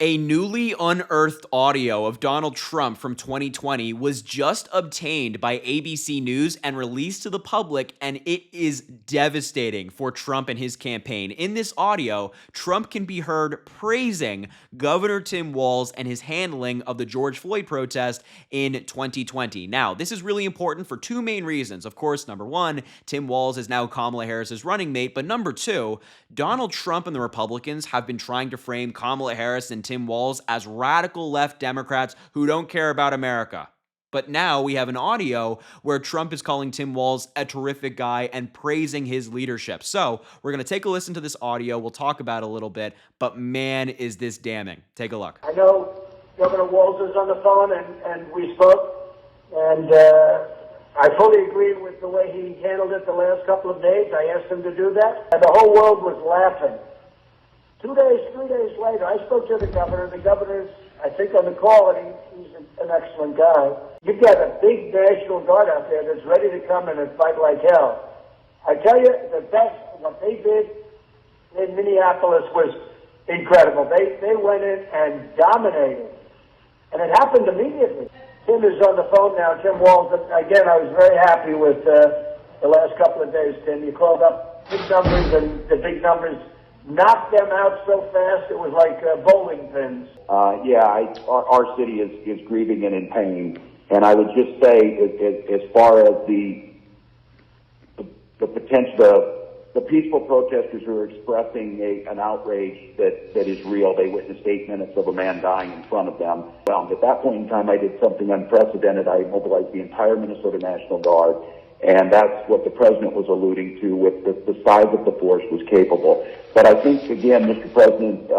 A newly unearthed audio of Donald Trump from 2020 was just obtained by ABC News and released to the public, and it is devastating for Trump and his campaign. In this audio, Trump can be heard praising Governor Tim Walz and his handling of the George Floyd protest in 2020. Now, this is really important for two main reasons. Of course, number one, Tim Walz is now Kamala Harris's running mate, but number two, Donald Trump and the Republicans have been trying to frame Kamala Harris and Tim Walz as radical left Democrats who don't care about America. But now we have an audio where Trump is calling Tim Walz a terrific guy and praising his leadership. So we're going to take a listen to this audio. We'll talk about it a little bit, but man, is this damning. Take a look. I know Governor Walz is on the phone, and we spoke, and I fully agree with the way he handled it the last couple of days. I asked him to do that, and the whole world was laughing. 3 days later, I spoke to the governor. The governor's, I think, on the call, and he's an excellent guy. You've got a big National Guard out there that's ready to come in and fight like hell. I tell you, what they did in Minneapolis was incredible. They went in and dominated, and it happened immediately. Tim is on the phone now, Tim Walz. Again, I was very happy with the last couple of days, Tim. You called up big numbers, and the big numbers knocked them out so fast it was like bowling pins. Our city is grieving and in pain. And I would just say, as far as the potential, the peaceful protesters who are expressing an outrage that is real. They witnessed 8 minutes of a man dying in front of them. Well, at that point in time, I did something unprecedented. I mobilized the entire Minnesota National Guard. And that's what the president was alluding to with the size of the force was capable. But I think, again, Mr. President,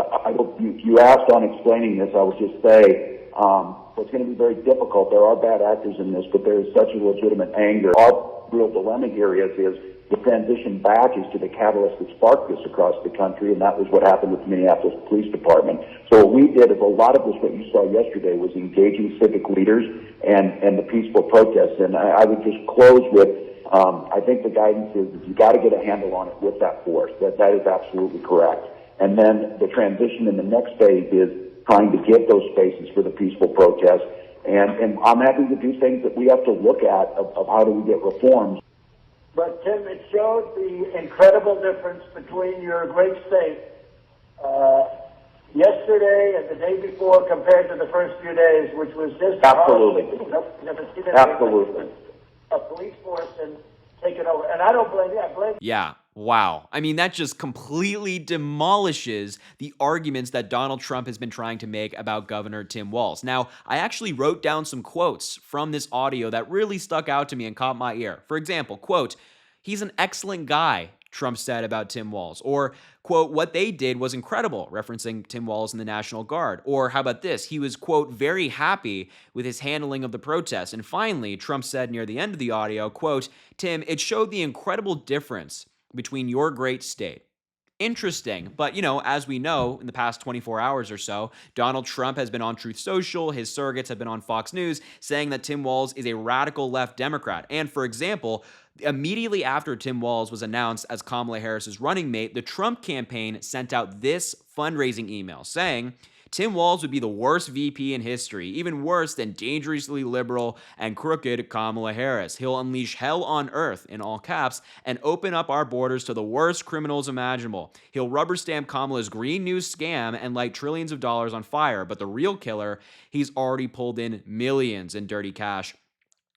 you asked on explaining this, I would just say, it's going to be very difficult. There are bad actors in this, but there is such a legitimate anger. Our real dilemma here is the transition back is to the catalyst that sparked this across the country, and that was what happened with the Minneapolis Police Department. So what we did is a lot of this, what you saw yesterday, was engaging civic leaders and the peaceful protests. And I would just close with, I think the guidance is you got to get a handle on it with that force. That is absolutely correct. And then the transition in the next phase is trying to get those spaces for the peaceful protest. And I'm having to do things that we have to look at of how do we get reforms. But, Tim, it showed the incredible difference between your great state yesterday and the day before compared to the first few days, which was just absolutely. Never seen Absolutely. A police force and take it over. And I don't blame you. I blame you. Yeah. Wow. I mean, that just completely demolishes the arguments that Donald Trump has been trying to make about Governor Tim Walz. Now, I actually wrote down some quotes from this audio that really stuck out to me and caught my ear. For example, quote, "He's an excellent guy," Trump said about Tim Walz. Or, quote, "What they did was incredible," referencing Tim Walz and the National Guard. Or, how about this? He was, quote, "very happy with his handling of the protest." And finally, Trump said near the end of the audio, quote, "Tim, it showed the incredible difference between your great state." Interesting. But, as we know, in the past 24 hours or so, Donald Trump has been on Truth Social, his surrogates have been on Fox News, saying that Tim Walz is a radical left Democrat. And, for example, immediately after Tim Walz was announced as Kamala Harris's running mate, the Trump campaign sent out this fundraising email saying, "Tim Walz would be the worst VP in history, even worse than dangerously liberal and crooked Kamala Harris. He'll unleash hell on earth," in all caps, "and open up our borders to the worst criminals imaginable. He'll rubber stamp Kamala's green news scam and light trillions of dollars on fire. But the real killer, he's already pulled in millions in dirty cash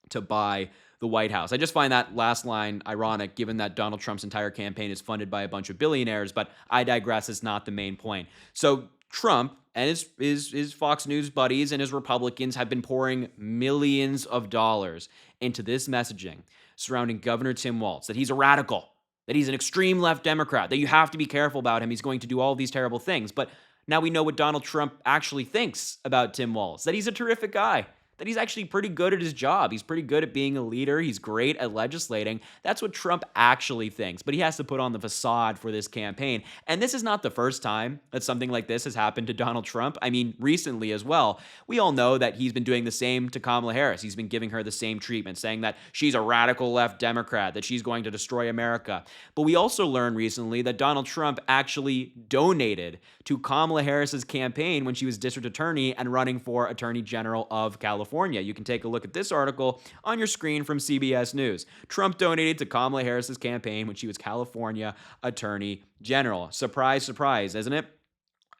to buy the White House." I just find that last line ironic, given that Donald Trump's entire campaign is funded by a bunch of billionaires, but I digress. It's not the main point. So Trump and his Fox News buddies and his Republicans have been pouring millions of dollars into this messaging surrounding Governor Tim Walz, that he's a radical, that he's an extreme left Democrat, that you have to be careful about him. He's going to do all these terrible things. But now we know what Donald Trump actually thinks about Tim Walz, that he's a terrific guy, that he's actually pretty good at his job. He's pretty good at being a leader. He's great at legislating. That's what Trump actually thinks, but he has to put on the facade for this campaign. And this is not the first time that something like this has happened to Donald Trump. I mean, recently as well. We all know that he's been doing the same to Kamala Harris. He's been giving her the same treatment, saying that she's a radical left Democrat, that she's going to destroy America. But we also learned recently that Donald Trump actually donated to Kamala Harris's campaign when she was district attorney and running for Attorney General of California. You can take a look at this article on your screen from CBS News. Trump donated to Kamala Harris's campaign when she was California Attorney General. Surprise, surprise, isn't it?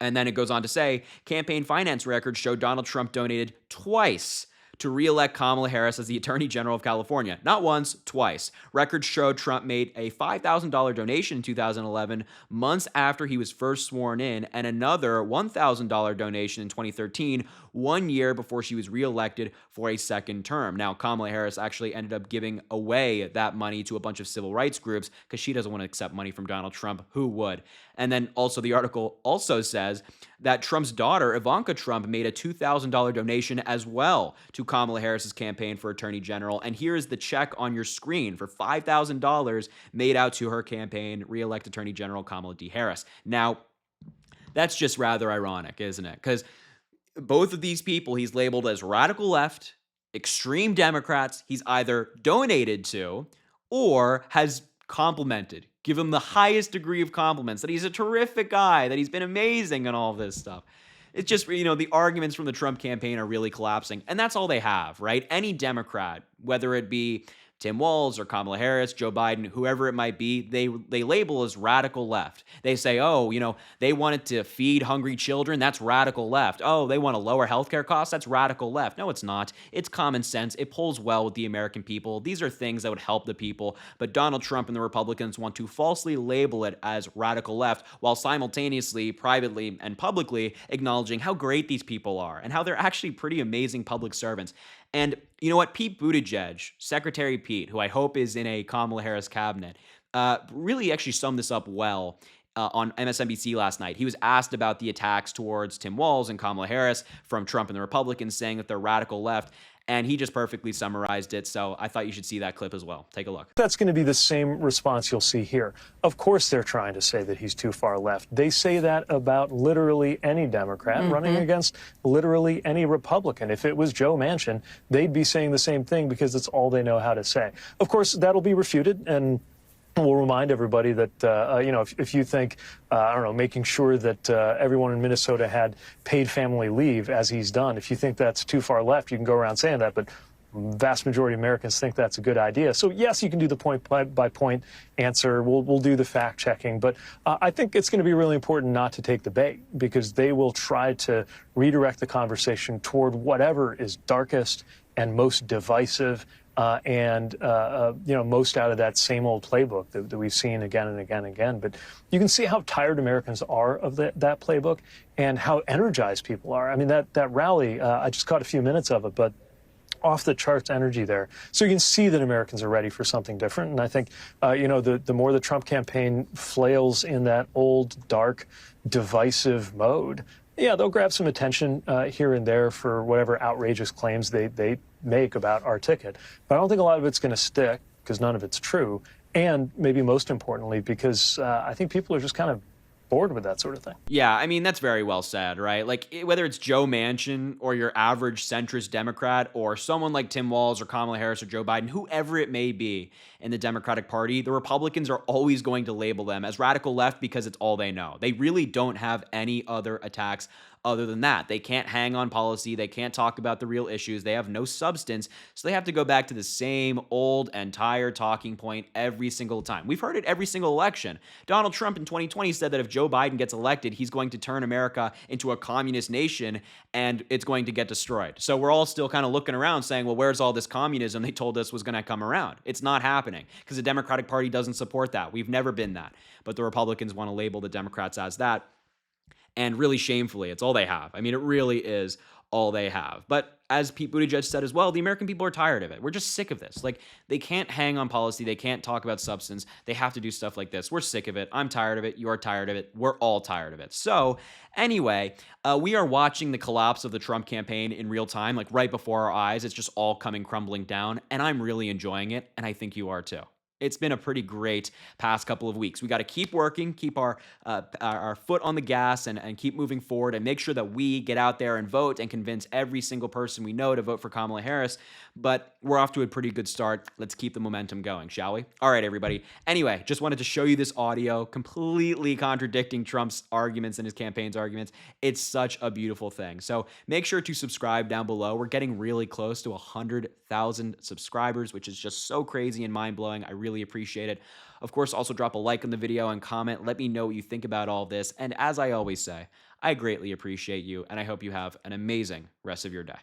And then it goes on to say, campaign finance records show Donald Trump donated twice to re-elect Kamala Harris as the Attorney General of California. Not once, twice. Records show Trump made a $5,000 donation in 2011, months after he was first sworn in, and another $1,000 donation in 2013, 1 year before she was re-elected for a second term. Now, Kamala Harris actually ended up giving away that money to a bunch of civil rights groups because she doesn't want to accept money from Donald Trump. Who would? And then also the article also says that Trump's daughter, Ivanka Trump, made a $2,000 donation as well to Kamala Harris's campaign for Attorney General. And here is the check on your screen for $5,000 made out to her campaign, re-elect Attorney General Kamala D. Harris. Now, that's just rather ironic, isn't it? Because both of these people he's labeled as radical left, extreme Democrats, he's either donated to or has complimented, give him the highest degree of compliments, that he's a terrific guy, that he's been amazing and all this stuff. It's just, the arguments from the Trump campaign are really collapsing. And that's all they have, right? Any Democrat, whether it be Tim Walz or Kamala Harris, Joe Biden, whoever it might be, they label as radical left. They say, they wanted to feed hungry children. That's radical left. Oh, they want to lower healthcare costs. That's radical left. No, it's not. It's common sense. It pulls well with the American people. These are things that would help the people. But Donald Trump and the Republicans want to falsely label it as radical left while simultaneously, privately, and publicly acknowledging how great these people are and how they're actually pretty amazing public servants. And you know what? Pete Buttigieg, Secretary Pete, who I hope is in a Kamala Harris cabinet, really actually summed this up well on MSNBC last night. He was asked about the attacks towards Tim Walz and Kamala Harris from Trump and the Republicans, saying that they're radical left. And he just perfectly summarized it. So I thought you should see that clip as well. Take a look. That's going to be the same response you'll see here. Of course, they're trying to say that he's too far left. They say that about literally any Democrat running against literally any Republican. If it was Joe Manchin, they'd be saying the same thing because it's all they know how to say. Of course, that'll be refuted, and we'll remind everybody that, if you think, making sure that everyone in Minnesota had paid family leave, as he's done, if you think that's too far left, you can go around saying that, but vast majority of Americans think that's a good idea. So, yes, you can do the point-by-point answer. We'll do the fact-checking. But I think it's going to be really important not to take the bait, because they will try to redirect the conversation toward whatever is darkest and most divisive most out of that same old playbook that we've seen again and again and again. But you can see how tired Americans are of that playbook and how energized people are. I mean, that rally, I just caught a few minutes of it, but off the charts energy there. So you can see that Americans are ready for something different. And I think, the more the Trump campaign flails in that old, dark, divisive mode, yeah, they'll grab some attention here and there for whatever outrageous claims they make about our ticket. But I don't think a lot of it's going to stick, because none of it's true. And maybe most importantly, because I think people are just kind of bored with that sort of thing. Yeah, I mean, that's very well said, right? Like, whether it's Joe Manchin or your average centrist Democrat or someone like Tim Walz or Kamala Harris or Joe Biden, whoever it may be in the Democratic Party, the Republicans are always going to label them as radical left because it's all they know. They really don't have any other attacks other than that. They can't hang on policy. They can't talk about the real issues. They have no substance. So they have to go back to the same old and tired talking point every single time. We've heard it every single election. Donald Trump in 2020 said that if Joe Biden gets elected, he's going to turn America into a communist nation and it's going to get destroyed. So we're all still kind of looking around saying, well, where's all this communism they told us was going to come around? It's not happening because the Democratic Party doesn't support that. We've never been that. But the Republicans want to label the Democrats as that. And really shamefully, it's all they have. I mean, it really is all they have. But as Pete Buttigieg said as well, the American people are tired of it. We're just sick of this. Like, they can't hang on policy. They can't talk about substance. They have to do stuff like this. We're sick of it. I'm tired of it. You are tired of it. We're all tired of it. So anyway, we are watching the collapse of the Trump campaign in real time, like right before our eyes. It's just all coming crumbling down, and I'm really enjoying it, and I think you are too. It's been a pretty great past couple of weeks. We got to keep working, keep our foot on the gas, and keep moving forward, and make sure that we get out there and vote and convince every single person we know to vote for Kamala Harris. But we're off to a pretty good start. Let's keep the momentum going, shall we? All right, everybody. Anyway, just wanted to show you this audio completely contradicting Trump's arguments and his campaign's arguments. It's such a beautiful thing. So make sure to subscribe down below. We're getting really close to 100,000 subscribers, which is just so crazy and mind-blowing. I really appreciate it. Of course, also drop a like on the video and comment. Let me know what you think about all this. And as I always say, I greatly appreciate you, and I hope you have an amazing rest of your day.